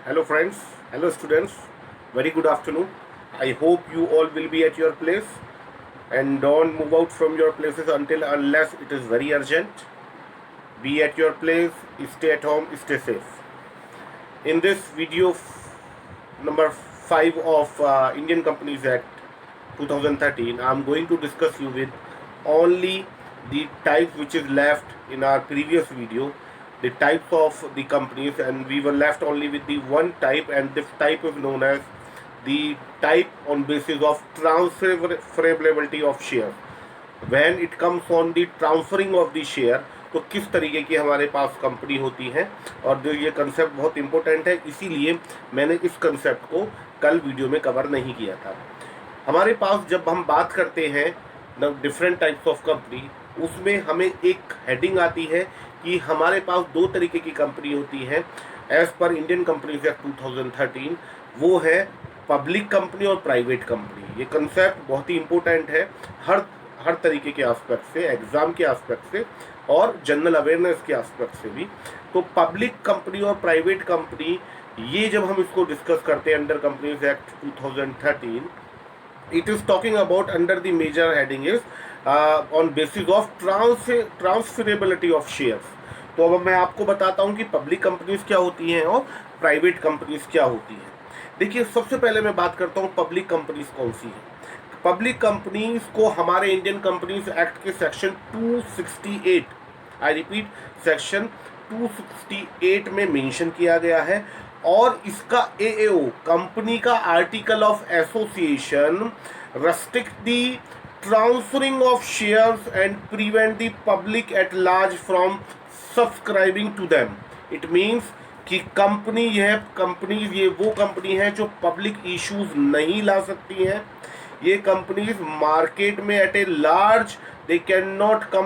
Hello friends, hello students, very good afternoon. I hope you all will be at your place and don't move out from your places until unless it is very urgent. Be at your place, stay at home, stay safe. In this video number 5 of Indian Companies Act 2013, I am going to discuss you with only the types which is left in our previous video, the types of the companies, and we were left only with the one type, and this type is known as the type on basis of transferability of share. When it comes on the transferring of the share, तो किस तरीके की हमारे पास company होती है, और जो ये कंसेप्ट बहुत इंपॉर्टेंट है, इसीलिए मैंने इस कंसेप्ट को कल वीडियो में कवर नहीं किया था। हमारे पास जब हम बात करते हैं डिफरेंट टाइप्स ऑफ कंपनी, उसमें हमें एक हेडिंग आती है कि हमारे पास दो तरीके की कंपनी होती है as per Indian companies act 2013। वो है पब्लिक कंपनी और प्राइवेट कंपनी। ये कंसेप्ट बहुत ही इंपॉर्टेंट है हर तरीके के एस्पेक्ट से, एग्जाम के एस्पेक्ट से और जनरल अवेयरनेस के एस्पेक्ट से भी। तो पब्लिक कंपनी और प्राइवेट कंपनी, ये जब हम इसको डिस्कस करते हैं under companies act 2013, it is talking about under the major heading is on basis of transferability of shares। तो अब मैं आपको बताता हूं कि पब्लिक कंपनीज क्या होती हैं और प्राइवेट कंपनीज क्या होती हैं। देखिए, सबसे पहले मैं बात करता हूं पब्लिक कंपनीज कौन सी है। पब्लिक कंपनीज को हमारे इंडियन कंपनीज एक्ट के सेक्शन 268, आई रिपीट, सेक्शन 268 में मेंशन किया गया है, और इसका एएओ कंपनी का article of association restrict the transferring of shares and prevent the public at large from subscribing to them। It means कि ये वो कंपनी है जो पब्लिक इश्यूज नहीं ला सकती हैं। ये कंपनीज मार्केट में at a large they can not come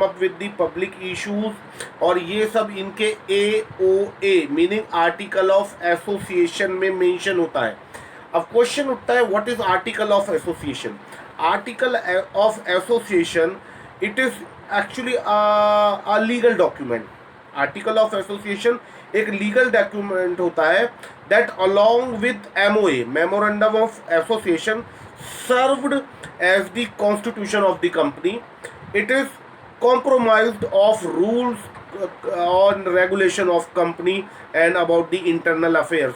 up with the public issues, और ये सब इनके AOA meaning article of association में मेंशन होता है। अब क्वेश्चन उठता है, what is article of association? Article of association, it is actually a legal document. Article of association एक लीगल डॉक्यूमेंट होता है that along with MOA, memorandum of association, served as the constitution of the company. It is compromised of rules on regulation of company and about the internal affairs।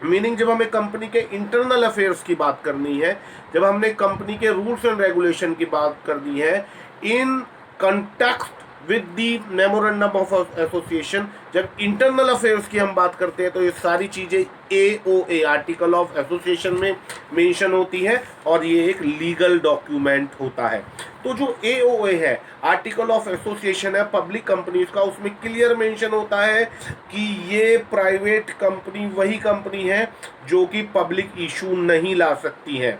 Meaning जब हमें company के internal affairs की बात करनी है, जब हमने company के रूल्स एंड रेगुलेशन की बात करनी है in context with the memorandum of association, जब इंटरनल अफेयर्स की हम बात करते हैं, तो ये सारी चीज़ें एओए आर्टिकल ऑफ एसोसिएशन में मेंशन होती है, और ये एक लीगल डॉक्यूमेंट होता है। तो जो एओए है, आर्टिकल ऑफ एसोसिएशन है पब्लिक कंपनीज का, उसमें क्लियर मेंशन होता है कि ये प्राइवेट कंपनी वही कंपनी है जो कि पब्लिक इशू नहीं ला सकती है।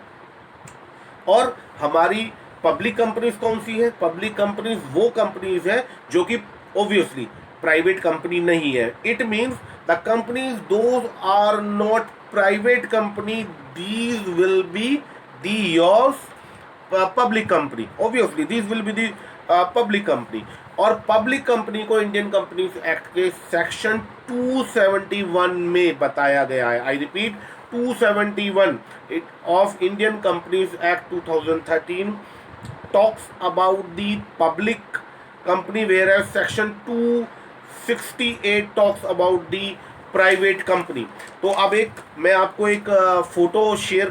और हमारी पब्लिक कंपनीज कौन सी है? पब्लिक कंपनीज वो कंपनीज है जो कि ऑब्वियसली प्राइवेट कंपनी नहीं है। It means the companies those are not private company, these will be the yours public company. Obviously these will be the public company. और public company को Indian companies act के section 271 में बताया गया है। I repeat, 271 of Indian companies act 2013 talks about the public company, whereas section 268 talks about the private company। तो अब मैं आपको एक फोटो शेयर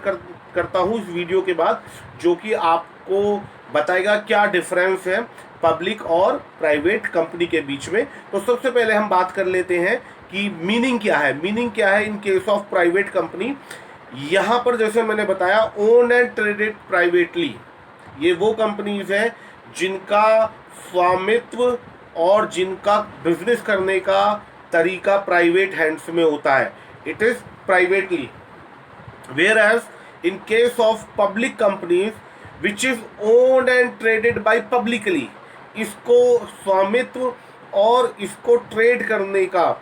करता हूँ इस वीडियो के बाद, जो कि आपको बताएगा क्या डिफरेंस है पब्लिक और प्राइवेट कंपनी के बीच में। तो सबसे पहले हम बात कर लेते हैं कि मीनिंग क्या है इन केस ऑफ प्राइवेट कंपनी। यहाँ पर जैसे मैंने बताया, ओन्ड एंड ट्रेडेड प्राइवेटली, ये वो कंपनीज हैं जिनका स्वामित्व और जिनका बिजनेस करने का तरीका प्राइवेट हैंड्स में होता है। It is privately. Whereas in case of public companies which is owned and traded by publicly, इसको स्वामित्व और इसको ट्रेड करने का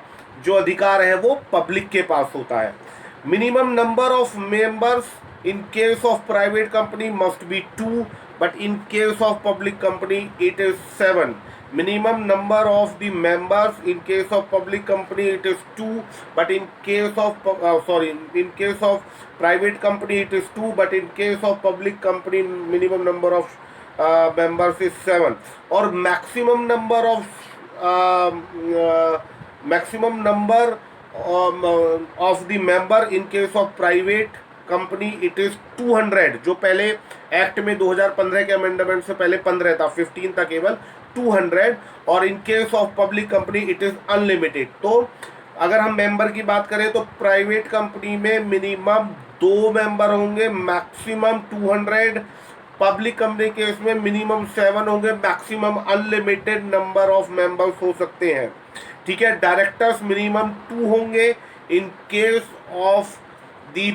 जो अधिकार है वो पब्लिक के पास होता है। Minimum number of members in case of private company must be 2, but in case of public company it is 7। minimum number of the members in case of public company it is 2, but in case of in case of private company it is 2, but in case of public company minimum number of members is 7. और maximum number of the member in case of private company it is 200, जो पहले act में 2015 के amendment से पहले 15 था, 15 था केवल 200, और इन case of public company it is unlimited. तो अगर हम मेंबर की बात करें तो प्राइवेट कंपनी में मिनिमम 2 मेंबर होंगे, मैक्सिमम 200। पब्लिक कंपनी केस में मिनिमम 7 होंगे, maximum unlimited number of members हो सकते हैं। ठीक है, डायरेक्टर्स मिनिमम 2 होंगे इन case of the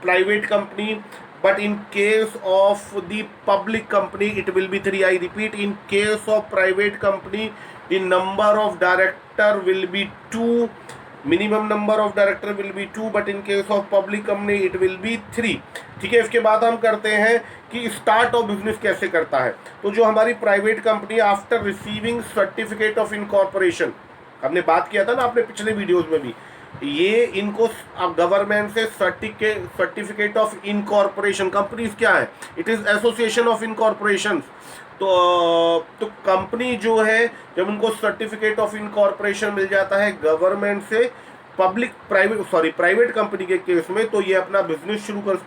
private company, but in case of the public company it will be 3. I repeat, in case of private company the number of director will be 2, minimum number of director will be 2, but in case of public company it will be 3। ठीक है, इसके बाद हम करते हैं कि start of business कैसे करता है। तो जो हमारी private company after receiving certificate of incorporation, हमने बात किया था ना आपने पिछले वीडियोस में भी, ये इनको गवर्नमेंट से सर्टिफिकेट ऑफ इनकॉर्पोरेशन, कंपनीज क्या है, it is association of incorporation. तो कंपनी जो है जब उनको सर्टिफिकेट ऑफ इनकॉर्पोरेशन मिल जाता है गवर्नमेंट से, प्राइवेट कंपनी के केस में, तो ये अपना बिजनेस शुरू कर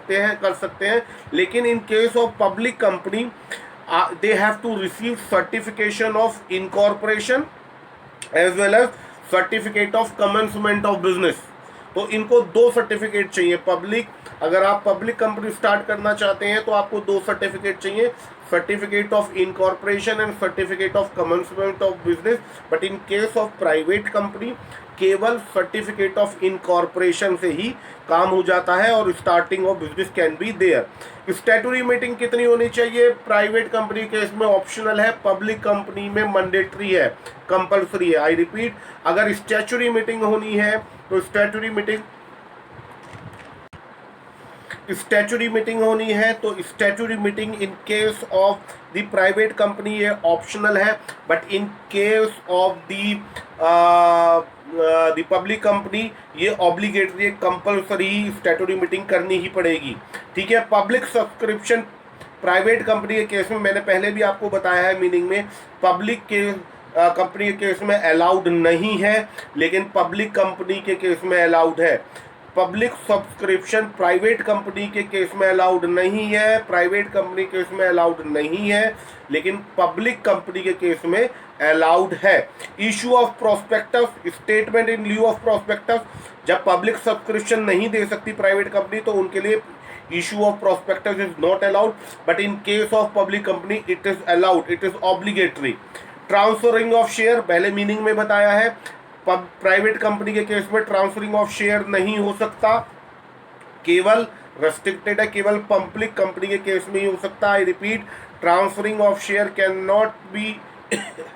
सकते हैं। लेकिन in case of public company they have to receive certification of incorporation as well as certificate of commencement of business. तो इनको 2 सर्टिफिकेट चाहिए। अगर आप पब्लिक कंपनी स्टार्ट करना चाहते हैं तो आपको 2 सर्टिफिकेट चाहिए, certificate of incorporation and certificate of commencement of business. But in case of private company केवल सर्टिफिकेट ऑफ इनकॉर्पोरेशन से ही काम हो जाता है और starting of business can be there. Statutory meeting कितनी होनी चाहिए? प्राइवेट कंपनी के इसमें ऑप्शनल है, पब्लिक कंपनी में मैंडेटरी है, कंपल्सरी है। आई रिपीट, अगर स्टैट्यूटरी मीटिंग होनी है तो statutory meeting in case of the private company ये ऑप्शनल है, but in case of the public company ये ऑब्लिगेटरी, कंपल्सरी स्टैट्यूटरी मीटिंग करनी ही पड़ेगी। ठीक है, पब्लिक सब्सक्रिप्शन प्राइवेट कंपनी के केस में मैंने पहले भी आपको बताया है मीनिंग में, पब्लिक के कंपनी के केस में अलाउड नहीं है, लेकिन पब्लिक कंपनी के केस में अलाउड है। पब्लिक सब्सक्रिप्शन प्राइवेट कंपनी के केस में अलाउड नहीं है, प्राइवेट कंपनी केस में अलाउड नहीं है, लेकिन पब्लिक कंपनी के केस में अलाउड है। Issue of prospectus, statement in lieu of prospectus, जब पब्लिक सब्सक्रिप्शन नहीं दे सकती प्राइवेट कंपनी तो उनके लिए issue of prospectus is not allowed, but in case of public company it is allowed, it is obligatory. Transferring of share पहले meaning में बताया है, प्राइवेट कंपनी के केस में ट्रांसफरिंग ऑफ शेयर नहीं हो सकता, केवल रेस्ट्रिक्टेड है, केवल पब्लिक कंपनी के केस में ही हो सकता है। I repeat, transferring of share can not be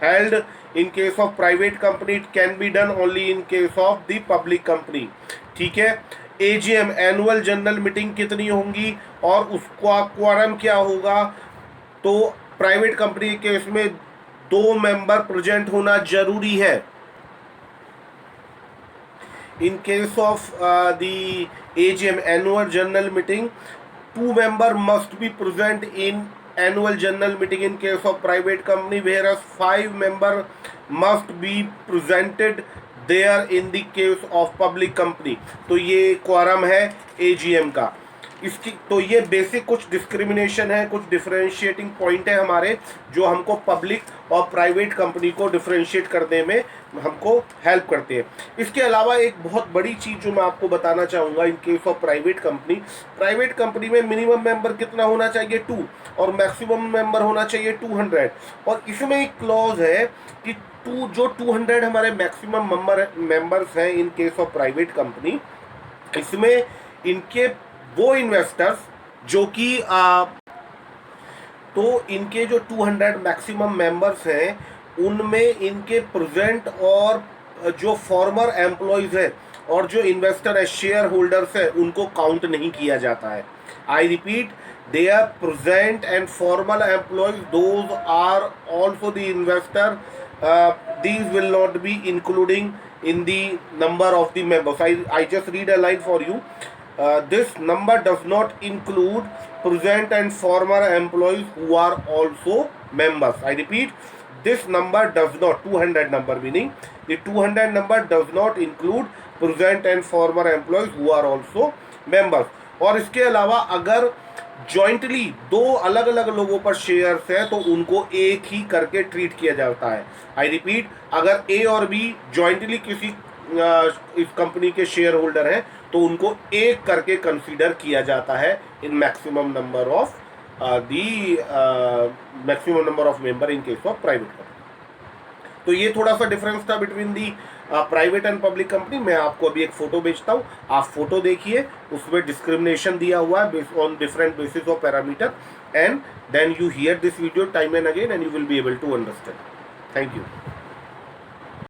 held in case of private company, it can be done only in case of the public company. ठीक है, एजीएम एनुअल जनरल मीटिंग कितनी होंगी और उसका क्वारम क्या होगा? तो प्राइवेट कंपनी के केस में 2 मेंबर प्रेजेंट होना जरूरी है। In case of the AGM annual general meeting, 2 member must be present in annual general meeting in case of private company, whereas 5 member must be presented there in the case of public company। तो ये quorum है AGM का। इसकी तो ये basic कुछ discrimination है, कुछ डिफरेंशिएटिंग पॉइंट है हमारे, जो हमको पब्लिक और प्राइवेट कंपनी को डिफरेंशिएट करने में हमको हेल्प करते हैं। इसके अलावा एक बहुत बड़ी चीज़ जो मैं आपको बताना चाहूँगा इन केस ऑफ प्राइवेट कंपनी में मिनिमम मेंबर कितना होना चाहिए? 2, और मैक्सिमम मेंबर होना चाहिए 200। और इसमें एक क्लॉज है कि 200 हमारे मैक्सिमम मेंबर्स हैं इन केस ऑफ प्राइवेट कंपनी, इसमें इनके वो इन्वेस्टर्स जो कि तो इनके जो 200 मैक्सिमम मेंबर्स हैं उनमें इनके प्रेजेंट और जो फॉर्मर एम्प्लॉयज है और जो इन्वेस्टर है, शेयर होल्डर्स है, उनको काउंट नहीं किया जाता है। I repeat, they are present and formal employees, those are also the investor these will not be including in the number of the members. I just read a line for you. This number does not include present and former employees who are also members. I repeat, this number does not, 200 number, meaning the 200 number does not include present and former employees who are also members. और इसके अलावा अगर jointly दो अलग अलग लोगों पर shares है तो उनको एक ही करके ट्रीट किया जाता है. आई रिपीट, अगर ए और बी जॉइंटली किसी इस कंपनी के शेयर होल्डर हैं तो उनको एक करके कंसीडर किया जाता है in maximum number of maximum number of member in case of private company. तो ये थोड़ा सा डिफरेंस था between the private and public company. मैं आपको अभी एक फोटो भेजता हूँ, आप फोटो देखिए, उसमें डिस्क्रिमिनेशन दिया हुआ है on different basis of parameter, and then you hear this video time and again and you will be able to understand. Thank you.